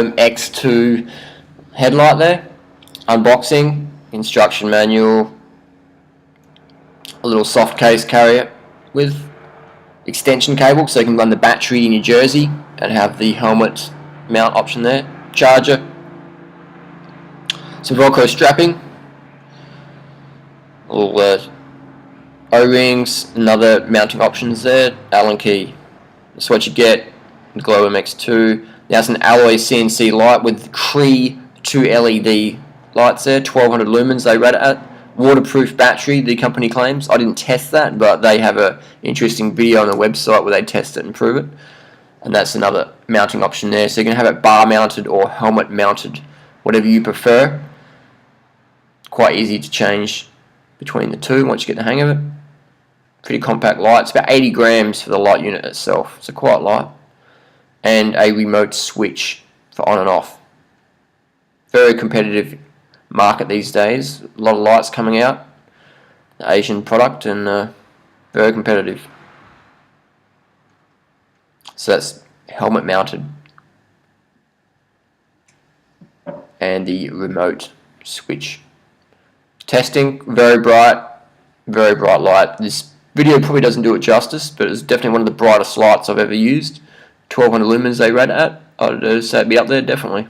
X2 headlight there. Unboxing, instruction manual, a little soft case carrier with extension cable so you can run the battery in your jersey and have the helmet mount option there. Charger, some Velcro strapping, little O-rings, and other mounting options there. Allen key. That's what you get. The Gloworm X2. Now it's an alloy CNC light with Cree 2 LED lights there, 1200 lumens they rate it at. Waterproof battery, the company claims. I didn't test that, but they have an interesting video on the website where they test it and prove it. And that's another mounting option there. So you can have it bar mounted or helmet mounted, whatever you prefer. Quite easy to change between the two once you get the hang of it. Pretty compact light. It's about 80 grams for the light unit itself, so quite light. And a remote switch for on and off. Very competitive market these days. A lot of lights coming out. The Asian product, and very competitive. So that's helmet mounted. And the remote switch. Testing, very bright light. This video probably doesn't do it justice, but it's definitely one of the brightest lights I've ever used. 1200 lumens they rate it at. I'd say it'd be up there, definitely.